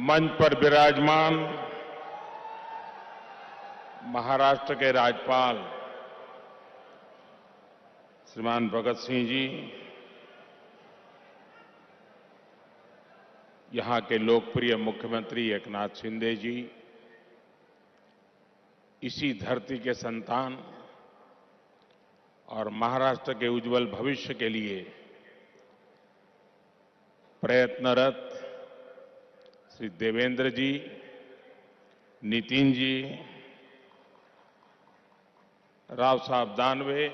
मंच पर विराजमान महाराष्ट्र के राज्यपाल श्रीमान भगत सिंह जी, यहां के लोकप्रिय मुख्यमंत्री एकनाथ शिंदे जी, इसी धरती के संतान और महाराष्ट्र के उज्जवल भविष्य के लिए प्रयत्नरत श्री देवेंद्र जी, नितिन जी, राव साहब दानवे,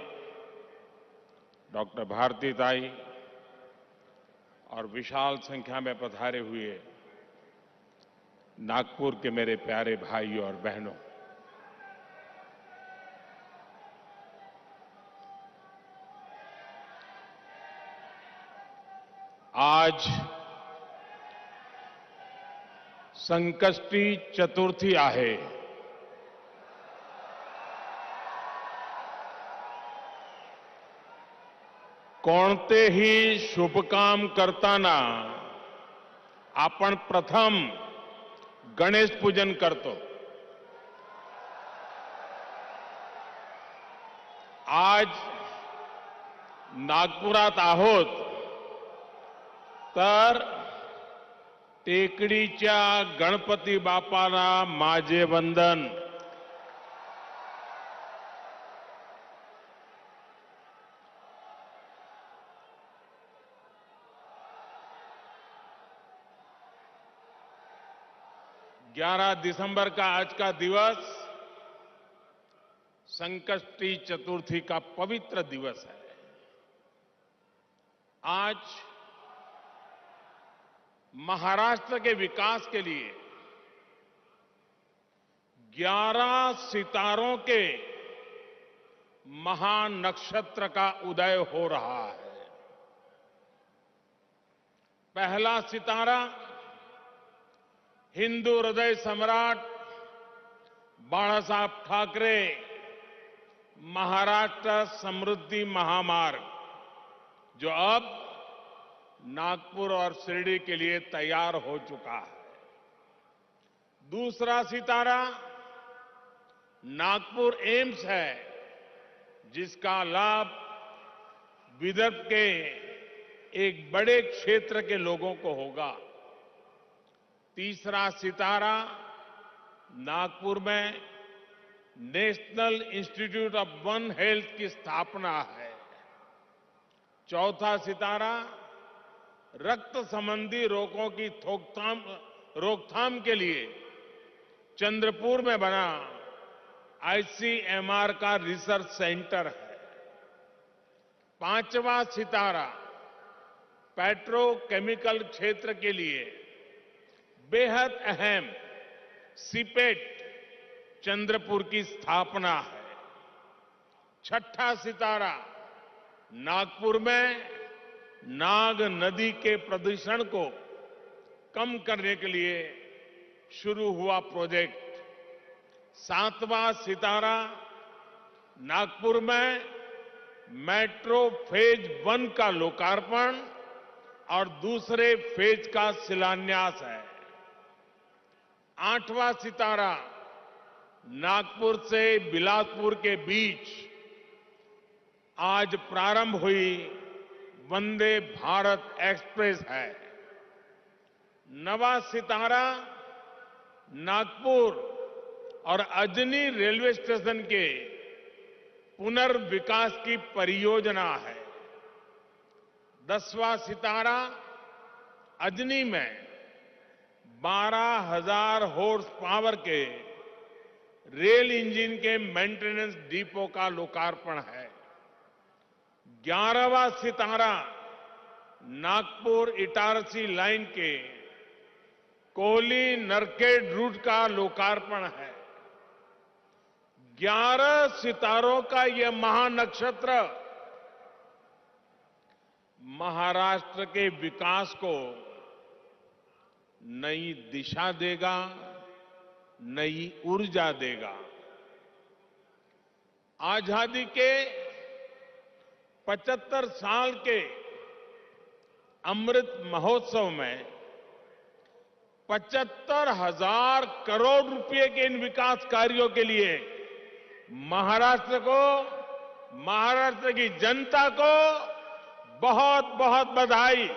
डॉक्टर भारतीताई और विशाल संख्या में पधारे हुए नागपुर के मेरे प्यारे भाइयों और बहनों, आज संकष्टी चतुर्थी आहे। कोणतेही शुभकाम करताना आपण प्रथम गणेश पूजन करतो। आज नागपुरात आहोत तर टेकडीच्या गणपती बाप्पाला माझे वंदन। 11 दिसंबर का आज का दिवस संकष्टी चतुर्थी का पवित्र दिवस है। आज महाराष्ट्र के विकास के लिए 11 सितारों के महानक्षत्र का उदय हो रहा है। पहला सितारा हिंदू हृदय सम्राट बाला साहब ठाकरे महाराष्ट्र समृद्धि महामार्ग, जो अब नागपुर और शिरडी के लिए तैयार हो चुका है। दूसरा सितारा नागपुर एम्स है, जिसका लाभ विदर्भ के एक बड़े क्षेत्र के लोगों को होगा। तीसरा सितारा नागपुर में national institute of one health की स्थापना है। चौथा सितारा रक्त संबंधी रोगों की रोकथाम के लिए चंद्रपुर में बना आईसीएमआर का रिसर्च सेंटर है। पांचवा सितारा पेट्रोकेमिकल क्षेत्र के लिए बेहद अहम सीपेट चंद्रपुर की स्थापना है। छठा सितारा नागपुर में नाग नदी के प्रदूषण को कम करने के लिए शुरू हुआ प्रोजेक्ट। सातवां सितारा नागपुर में मेट्रो फेज 1 का लोकार्पण और दूसरे फेज का शिलान्यास है। आठवां सितारा नागपुर से बिलासपुर के बीच आज प्रारंभ हुई वंदे भारत एक्सप्रेस है। नवा सितारा नागपुर और अजनी रेलवे स्टेशन के पुनर्विकास की परियोजना है। 10वां सितारा अजनी में 12,000 हॉर्स पावर के रेल इंजन के मेंटेनेंस डिपो का लोकार्पण है। 11वां सितारा नागपुर इटारसी लाइन के कोहली नरखेड़ रूट का लोकार्पण है। 11 सितारों का यह महानक्षत्र महाराष्ट्र के विकास को नई दिशा देगा, नई ऊर्जा देगा। आजादी के 75 साल के अमृत महोत्सव में 75,000 करोड़ रुपए के इन विकास कार्यों के लिए महाराष्ट्र को, महाराष्ट्र की जनता को बहुत बहुत बधाई।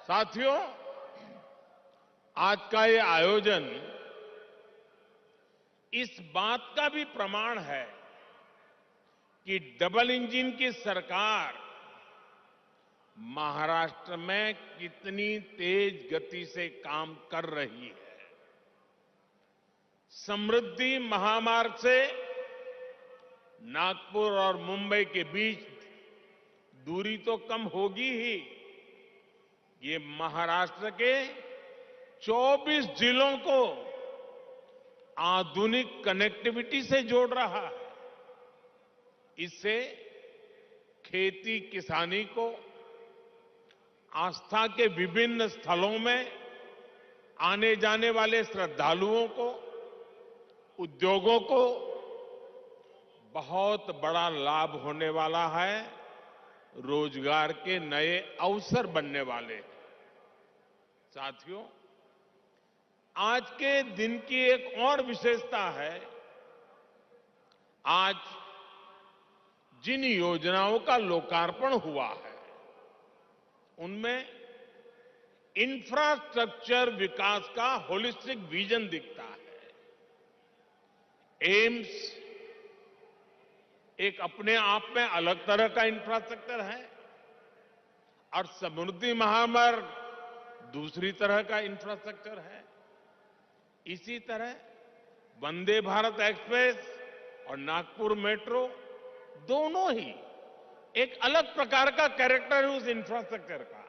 साथियों, आज का ये आयोजन इस बात का भी प्रमाण है कि डबल इंजन की सरकार महाराष्ट्र में कितनी तेज गति से काम कर रही है। समृद्धि महामार्ग से नागपुर और मुंबई के बीच दूरी तो कम होगी ही, ये महाराष्ट्र के 24 जिलों को आधुनिक कनेक्टिविटी से जोड़ रहा है। इससे खेती किसानी को, आस्था के विभिन्न स्थलों में आने जाने वाले श्रद्धालुओं को, उद्योगों को बहुत बड़ा लाभ होने वाला है। रोजगार के नए अवसर बनने वाले हैं। साथियों, आज के दिन की एक और विशेषता है। आज जिन योजनाओं का लोकार्पण हुआ है, उनमें इंफ्रास्ट्रक्चर विकास का होलिस्टिक विजन दिखता है। एम्स एक अपने आप में अलग तरह का इंफ्रास्ट्रक्चर है और समृद्धि महामार्ग दूसरी तरह का इंफ्रास्ट्रक्चर है। इसी तरह वंदे भारत एक्सप्रेस और नागपुर मेट्रो दोनों ही एक अलग प्रकार का कैरेक्टर है उस इंफ्रास्ट्रक्चर का।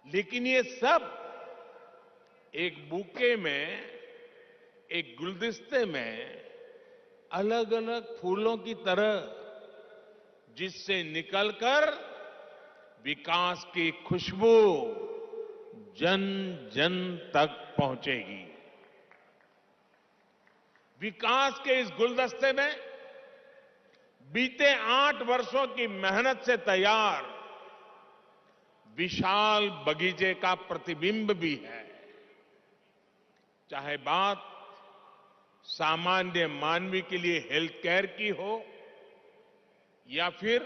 लेकिन ये सब एक बुके में, एक गुलदस्ते में अलग अलग फूलों की तरह, जिससे निकलकर विकास की खुशबू जन जन तक पहुंचेगी। विकास के इस गुलदस्ते में बीते 8 वर्षों की मेहनत से तैयार विशाल बगीचे का प्रतिबिंब भी है। चाहे बात सामान्य मानवी के लिए हेल्थ केयर की हो या फिर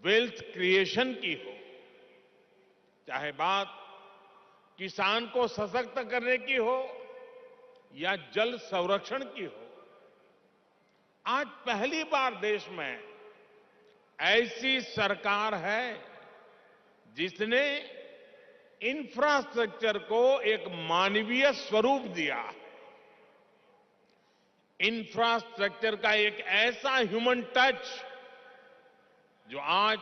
वेल्थ क्रिएशन की हो, चाहे बात किसान को सशक्त करने की हो या जल संरक्षण की हो, आज पहली बार देश में ऐसी सरकार है जिसने इंफ्रास्ट्रक्चर को एक मानवीय स्वरूप दिया है। इंफ्रास्ट्रक्चर का एक ऐसा ह्यूमन टच जो आज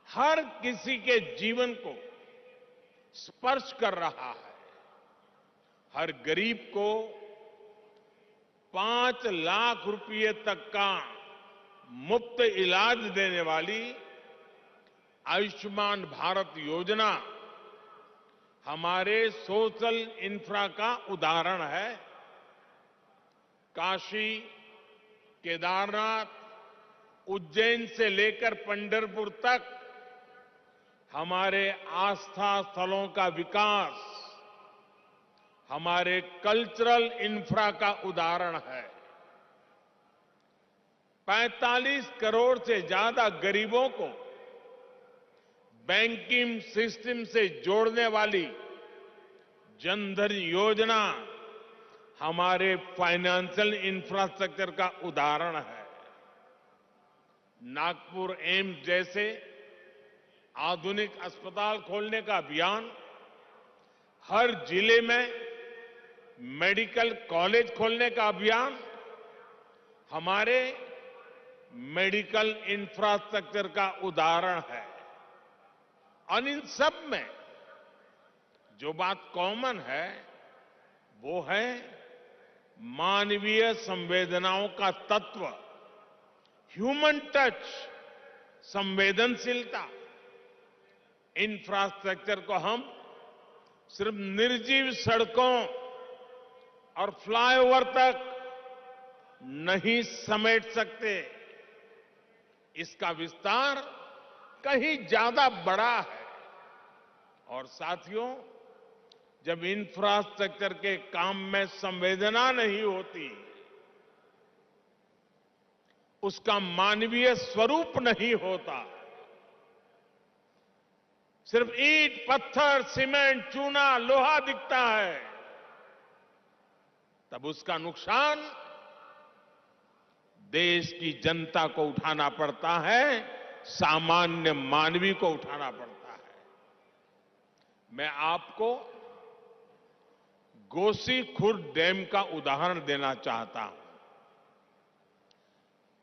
हर किसी के जीवन को स्पर्श कर रहा है। हर गरीब को 5 लाख रुपए तक का मुफ्त इलाज देने वाली आयुष्मान भारत योजना हमारे सोशल इंफ्रा का उदाहरण है। काशी, केदारनाथ, उज्जैन से लेकर पंढरपुर तक हमारे आस्था स्थलों का विकास हमारे कल्चरल इंफ्रा का उदाहरण है। 45 करोड़ से ज्यादा गरीबों को बैंकिंग सिस्टम से जोड़ने वाली जनधन योजना हमारे फाइनेंशियल इंफ्रास्ट्रक्चर का उदाहरण है। नागपुर एम्स जैसे आधुनिक अस्पताल खोलने का अभियान, हर जिले में मेडिकल कॉलेज खोलने का अभियान हमारे मेडिकल इंफ्रास्ट्रक्चर का उदाहरण है। और इन सब में जो बात कॉमन है वो है मानवीय संवेदनाओं का तत्व, ह्यूमन टच, संवेदनशीलता। इंफ्रास्ट्रक्चर को हम सिर्फ निर्जीव सड़कों और फ्लाईओवर तक नहीं समेट सकते। इसका विस्तार कहीं ज्यादा बड़ा है। और साथियों, जब इंफ्रास्ट्रक्चर के काम में संवेदना नहीं होती, उसका मानवीय स्वरूप नहीं होता, सिर्फ ईंट, पत्थर, सीमेंट, चूना, लोहा दिखता है, तब उसका नुकसान देश की जनता को उठाना पड़ता है, सामान्य मानवी को उठाना पड़ता है। मैं आपको गोसीखुर्द डैम का उदाहरण देना चाहता हूं।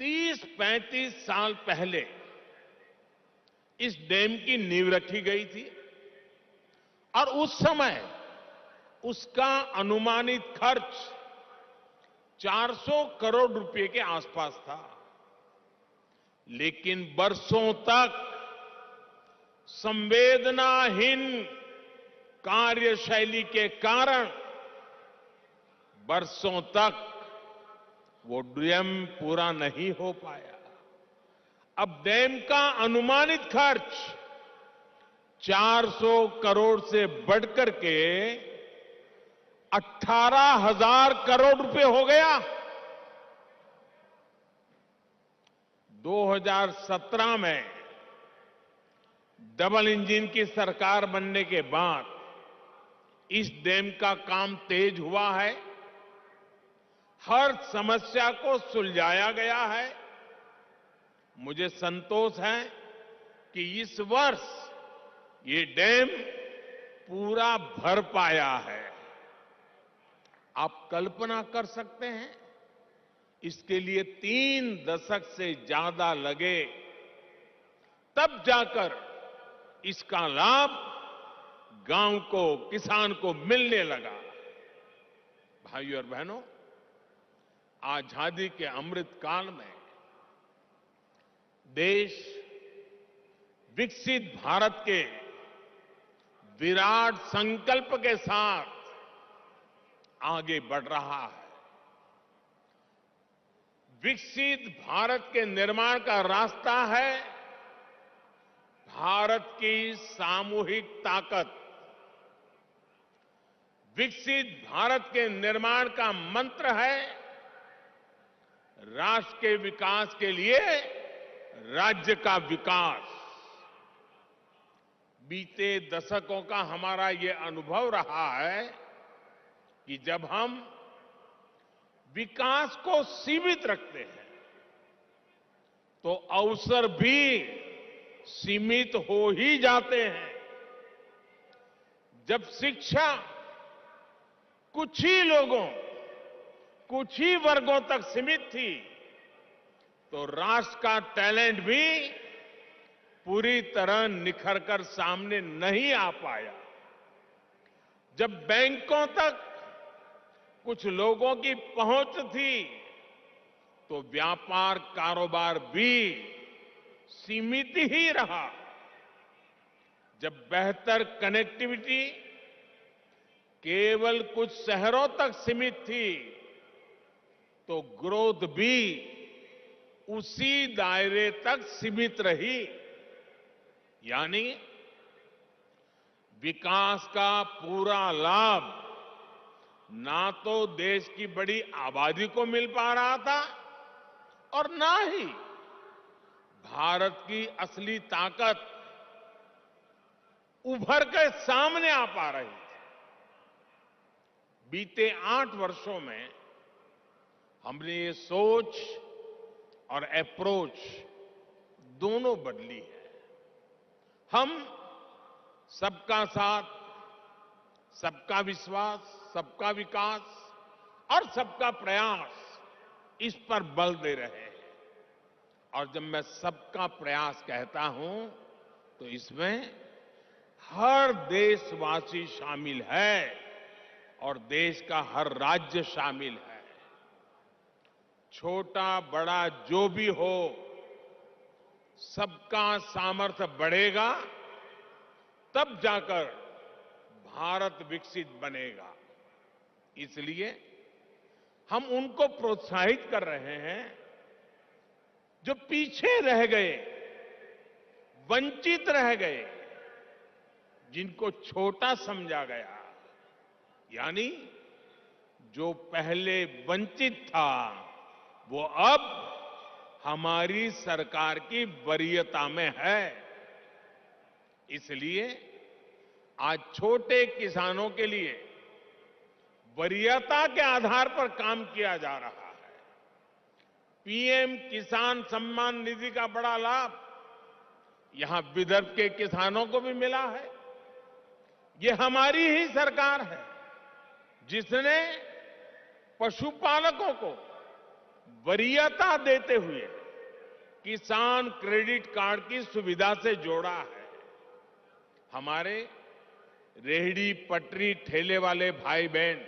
30-35 साल पहले इस डैम की नींव रखी गई थी और उस समय उसका अनुमानित खर्च 400 करोड़ रुपए के आसपास था। लेकिन बरसों तक संवेदनाहीन कार्यशैली के कारण बरसों तक वो डैम पूरा नहीं हो पाया। अब डैम का अनुमानित खर्च 400 करोड़ से बढ़कर के 18,000 करोड़ रुपए हो गया। 2017 में डबल इंजन की सरकार बनने के बाद इस डैम का काम तेज हुआ है, हर समस्या को सुलझाया गया है। मुझे संतोष है कि इस वर्ष ये डैम पूरा भर पाया है। आप कल्पना कर सकते हैं, इसके लिए 3 दशक से ज्यादा लगे, तब जाकर इसका लाभ गांव को, किसान को मिलने लगा। भाइयों और बहनों, आजादी के अमृत काल में देश विकसित भारत के विराट संकल्प के साथ आगे बढ़ रहा है। विकसित भारत के निर्माण का रास्ता है भारत की सामूहिक ताकत। विकसित भारत के निर्माण का मंत्र है राष्ट्र के विकास के लिए राज्य का विकास। बीते दशकों का हमारा ये अनुभव रहा है कि जब हम विकास को सीमित रखते हैं तो अवसर भी सीमित हो ही जाते हैं। जब शिक्षा कुछ ही लोगों, कुछ ही वर्गों तक सीमित थी, तो राष्ट्र का टैलेंट भी पूरी तरह निखर कर सामने नहीं आ पाया। जब बैंकों तक कुछ लोगों की पहुंच थी, तो व्यापार कारोबार भी सीमित ही रहा। जब बेहतर कनेक्टिविटी केवल कुछ शहरों तक सीमित थी, तो ग्रोथ भी उसी दायरे तक सीमित रही। यानी विकास का पूरा लाभ ना तो देश की बड़ी आबादी को मिल पा रहा था और ना ही भारत की असली ताकत उभर कर सामने आ पा रही थी। बीते 8 वर्षों में हमने ये सोच और अप्रोच दोनों बदली है। हम सबका साथ, सबका विश्वास, सबका विकास और सबका प्रयास, इस पर बल दे रहे हैं। और जब मैं सबका प्रयास कहता हूं तो इसमें हर देशवासी शामिल है और देश का हर राज्य शामिल है। छोटा बड़ा जो भी हो, सबका सामर्थ्य बढ़ेगा, तब जाकर भारत विकसित बनेगा। इसलिए हम उनको प्रोत्साहित कर रहे हैं जो पीछे रह गए, वंचित रह गए, जिनको छोटा समझा गया, यानी जो पहले वंचित था वो अब हमारी सरकार की वरीयता में है। इसलिए आज छोटे किसानों के लिए वरीयता के आधार पर काम किया जा रहा है। पीएम किसान सम्मान निधि का बड़ा लाभ यहां विदर्भ के किसानों को भी मिला है। ये हमारी ही सरकार है जिसने पशुपालकों को वरीयता देते हुए किसान क्रेडिट कार्ड की सुविधा से जोड़ा है। हमारे रेहड़ी पटरी ठेले वाले भाई बहन,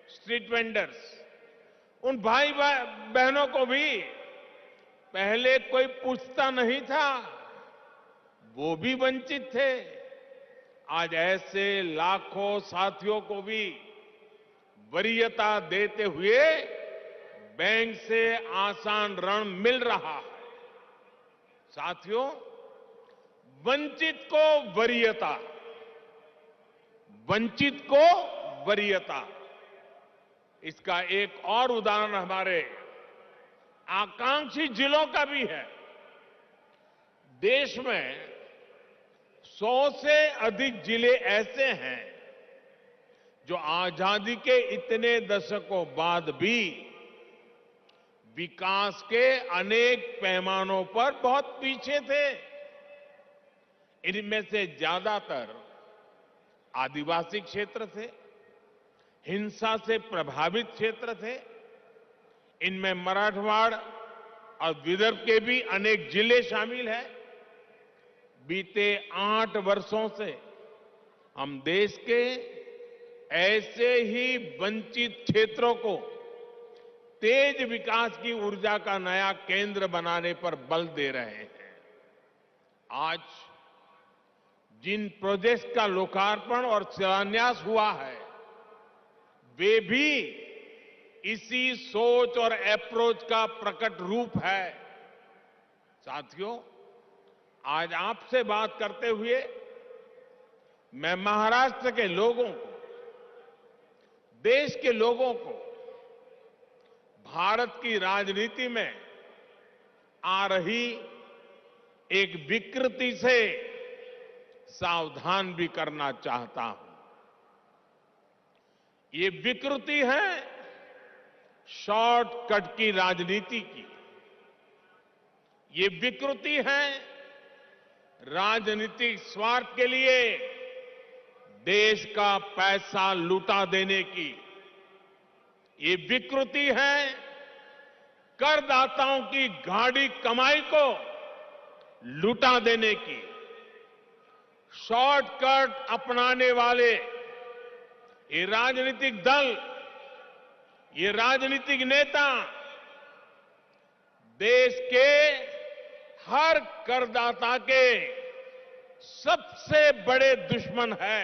स्ट्रीट वेंडर्स, उन भाई बहनों को भी पहले कोई पूछता नहीं था, वो भी वंचित थे। आज ऐसे लाखों साथियों को भी वरीयता देते हुए बैंक से आसान ऋण मिल रहा है। साथियों, वंचित को वरीयता, वंचित को वरीयता, इसका एक और उदाहरण हमारे आकांक्षी जिलों का भी है। देश में 100 से अधिक जिले ऐसे हैं जो आजादी के इतने दशकों बाद भी विकास के अनेक पैमानों पर बहुत पीछे थे। इनमें से ज्यादातर आदिवासी क्षेत्र थे, हिंसा से प्रभावित क्षेत्र थे। इनमें मराठवाड़ और विदर्भ के भी अनेक जिले शामिल हैं। बीते 8 वर्षों से हम देश के ऐसे ही वंचित क्षेत्रों को तेज विकास की ऊर्जा का नया केंद्र बनाने पर बल दे रहे हैं। आज जिन प्रोजेक्ट्स का लोकार्पण और शिलान्यास हुआ है, वे भी इसी सोच और अप्रोच का प्रकट रूप है। साथियों, आज आपसे बात करते हुए मैं महाराष्ट्र के लोगों को, देश के लोगों को भारत की राजनीति में आ रही एक विकृति से सावधान भी करना चाहता हूं। ये विकृति है शॉर्टकट की राजनीति की। ये विकृति है राजनीतिक स्वार्थ के लिए देश का पैसा लुटा देने की। ये विकृति है करदाताओं की गाढ़ी कमाई को लुटा देने की। शॉर्टकट अपनाने वाले ये राजनीतिक दल, ये राजनीतिक नेता देश के हर करदाता के सबसे बड़े दुश्मन है,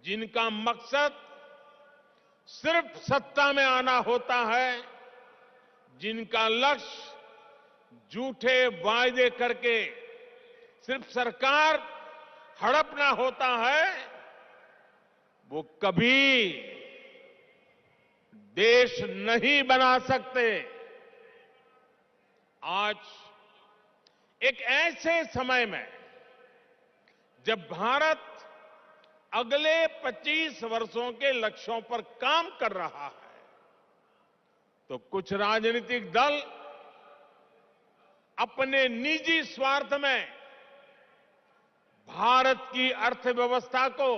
जिनका मकसद सिर्फ सत्ता में आना होता है, जिनका लक्ष्य झूठे वायदे करके सिर्फ सरकार हड़पना होता है, वो कभी देश नहीं बना सकते। आज एक ऐसे समय में जब भारत अगले 25 वर्षों के लक्ष्यों पर काम कर रहा है, तो कुछ राजनीतिक दल अपने निजी स्वार्थ में भारत की अर्थव्यवस्था को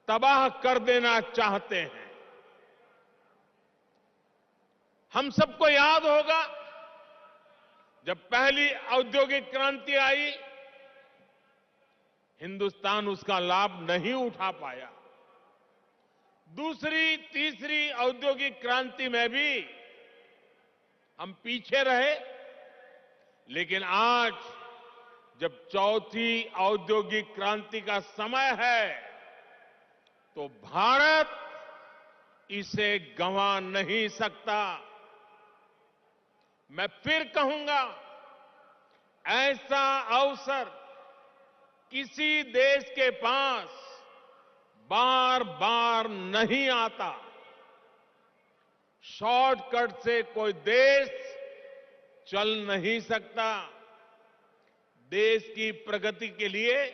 तबाह कर देना चाहते हैं। हम सबको याद होगा, जब पहली औद्योगिक क्रांति आई, हिंदुस्तान उसका लाभ नहीं उठा पाया। दूसरी, तीसरी औद्योगिक क्रांति में भी हम पीछे रहे, लेकिन आज जब चौथी औद्योगिक क्रांति का समय है, तो भारत इसे गंवा नहीं सकता। मैं फिर कहूंगा, ऐसा अवसर किसी देश के पास बार बार नहीं आता। शॉर्टकट से कोई देश चल नहीं सकता। देश की प्रगति के लिए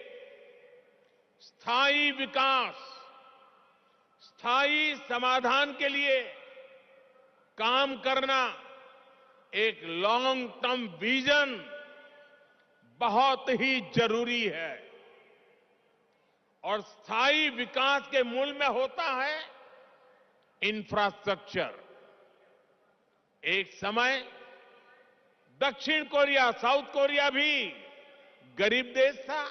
स्थायी विकास, स्थायी समाधान के लिए काम करना, एक लॉन्ग टर्म विजन बहुत ही जरूरी है। और स्थायी विकास के मूल में होता है इंफ्रास्ट्रक्चर। एक समय दक्षिण कोरिया, साउथ कोरिया भी गरीब देश था,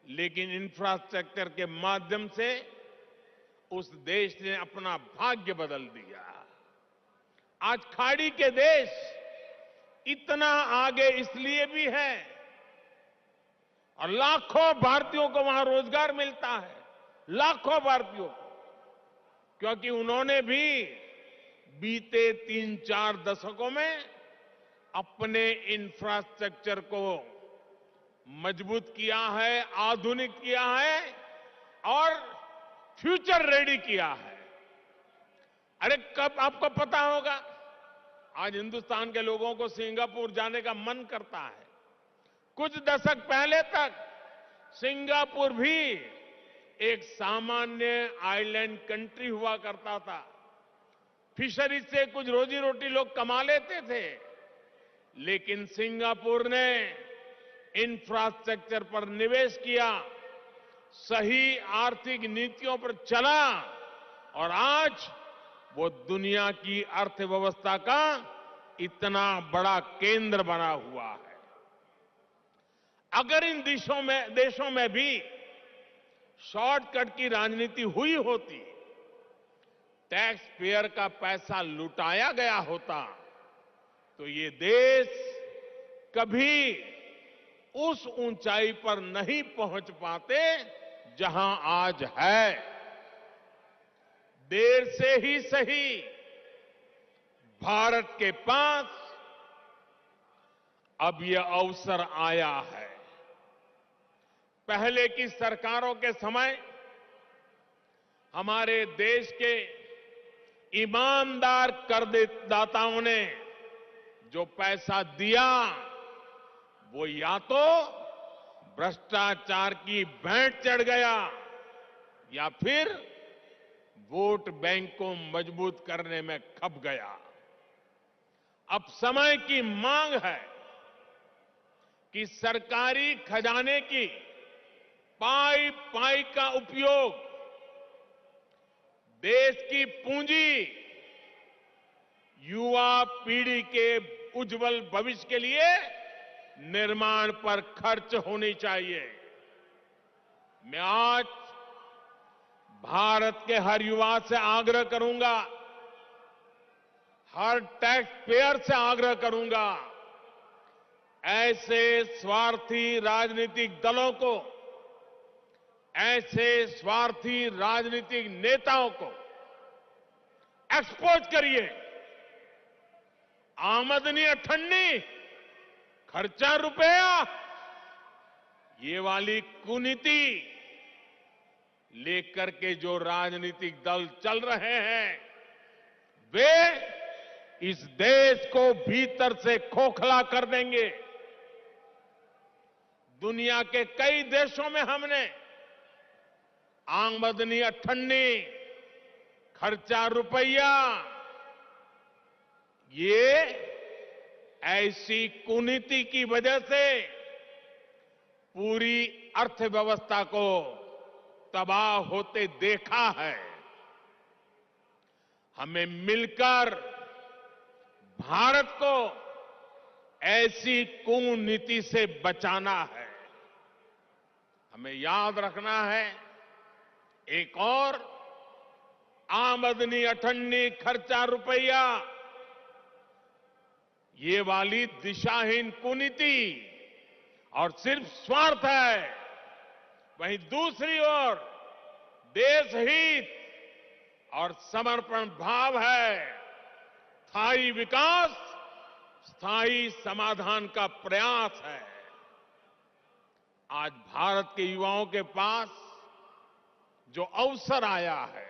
लेकिन इंफ्रास्ट्रक्चर के माध्यम से उस देश ने अपना भाग्य बदल दिया। आज खाड़ी के देश इतना आगे इसलिए भी है और लाखों भारतीयों को वहां रोजगार मिलता है, लाखों भारतीयों को, क्योंकि उन्होंने भी बीते 3-4 दशकों में अपने इंफ्रास्ट्रक्चर को मजबूत किया है, आधुनिक किया है और फ्यूचर रेडी किया है। अरे कब आपको पता होगा, आज हिंदुस्तान के लोगों को सिंगापुर जाने का मन करता है। कुछ दशक पहले तक सिंगापुर भी एक सामान्य आइलैंड कंट्री हुआ करता था। फिशरीज से कुछ रोजी रोटी लोग कमा लेते थे, लेकिन सिंगापुर ने इंफ्रास्ट्रक्चर पर निवेश किया, सही आर्थिक नीतियों पर चला और आज वो दुनिया की अर्थव्यवस्था का इतना बड़ा केंद्र बना हुआ है। अगर इन देशों में भी शॉर्टकट की राजनीति हुई होती, टैक्स पेयर का पैसा लुटाया गया होता, तो ये देश कभी उस ऊंचाई पर नहीं पहुंच पाते जहां आज है। देर से ही सही भारत के पास अब यह अवसर आया है। पहले की सरकारों के समय हमारे देश के ईमानदार करदाताओं ने जो पैसा दिया, वो या तो भ्रष्टाचार की भेंट चढ़ गया या फिर वोट बैंक को मजबूत करने में खप गया। अब समय की मांग है कि सरकारी खजाने की पाई पाई का उपयोग देश की पूंजी, युवा पीढ़ी के उज्जवल भविष्य के लिए निर्माण पर खर्च होनी चाहिए। मैं आज भारत के हर युवा से आग्रह करूंगा, हर टैक्स पेयर से आग्रह करूंगा, ऐसे स्वार्थी राजनीतिक दलों को, ऐसे स्वार्थी राजनीतिक नेताओं को एक्सपोज करिए। आमदनी अठन्नी, खर्चा रुपया, ये वाली कुनीति लेकर के जो राजनीतिक दल चल रहे हैं, वे इस देश को भीतर से खोखला कर देंगे। दुनिया के कई देशों में हमने आमदनी अठन्नी, खर्चा रुपया, ये ऐसी कुनीति की वजह से पूरी अर्थव्यवस्था को तबाह होते देखा है। हमें मिलकर भारत को ऐसी कुनीति से बचाना है। हमें याद रखना है, एक और आमदनी अठन्नी, खर्चा रुपया, ये वाली दिशाहीन कुनीति और सिर्फ स्वार्थ है। वहीं दूसरी ओर देश हित और समर्पण भाव है। स्थायी विकास स्थायी समाधान का प्रयास है। आज भारत के युवाओं के पास जो अवसर आया है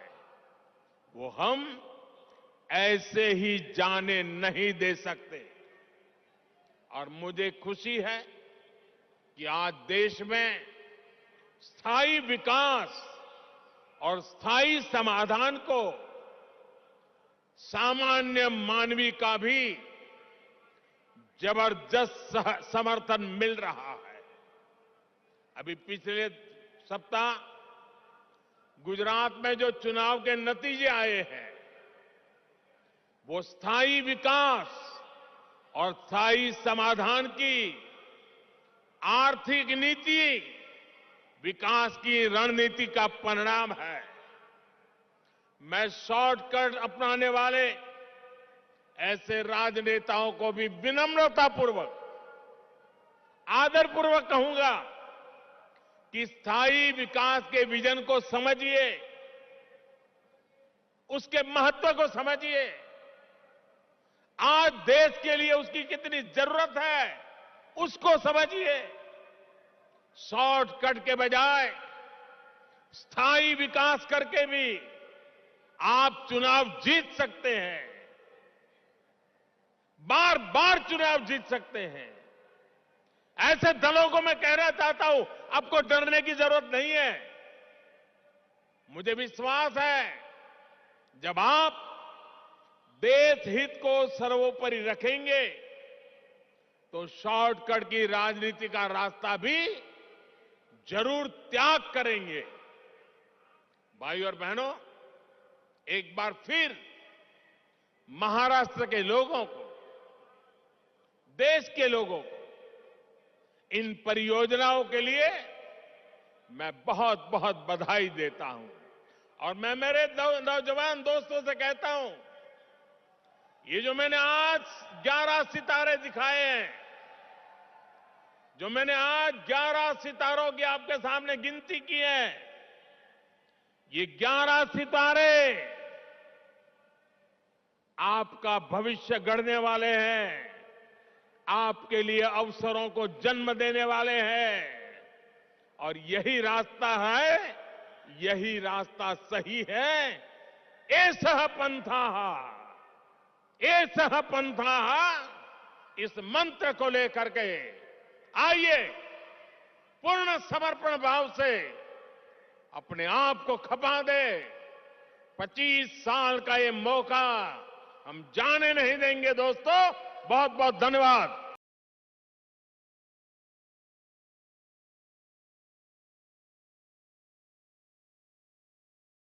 वो हम ऐसे ही जाने नहीं दे सकते। और मुझे खुशी है कि आज देश में स्थायी विकास और स्थायी समाधान को सामान्य मानवी का भी जबरदस्त समर्थन मिल रहा है। अभी पिछले सप्ताह गुजरात में जो चुनाव के नतीजे आए हैं वो स्थायी विकास और स्थायी समाधान की आर्थिक नीति, विकास की रणनीति का परिणाम है। मैं शॉर्टकट अपनाने वाले ऐसे राजनेताओं को भी विनम्रतापूर्वक, आदरपूर्वक कहूंगा कि स्थायी विकास के विजन को समझिए, उसके महत्व को समझिए। आज देश के लिए उसकी कितनी जरूरत है उसको समझिए। शॉर्टकट के बजाय स्थायी विकास करके भी आप चुनाव जीत सकते हैं, बार बार चुनाव जीत सकते हैं। ऐसे दलों को मैं कहना चाहता हूं, आपको डरने की जरूरत नहीं है। मुझे विश्वास है जब आप देश हित को सर्वोपरि रखेंगे तो शॉर्टकट की राजनीति का रास्ता भी जरूर त्याग करेंगे। भाई और बहनों, एक बार फिर महाराष्ट्र के लोगों को, देश के लोगों को इन परियोजनाओं के लिए मैं बहुत बहुत बधाई देता हूं। और मैं मेरे नौजवान दोस्तों से कहता हूं, ये जो मैंने आज 11 सितारे दिखाए हैं, जो मैंने आज 11 सितारों की आपके सामने गिनती की है, ये 11 सितारे आपका भविष्य गढ़ने वाले हैं, आपके लिए अवसरों को जन्म देने वाले हैं। और यही रास्ता है, यही रास्ता सही है। एषः पंथः, एषः पंथः, इस मंत्र को लेकर के आइए पूर्ण समर्पण भाव से अपने आप को खपा दे। 25 साल का ये मौका हम जाने नहीं देंगे दोस्तों। बहुत बहुत धन्यवाद।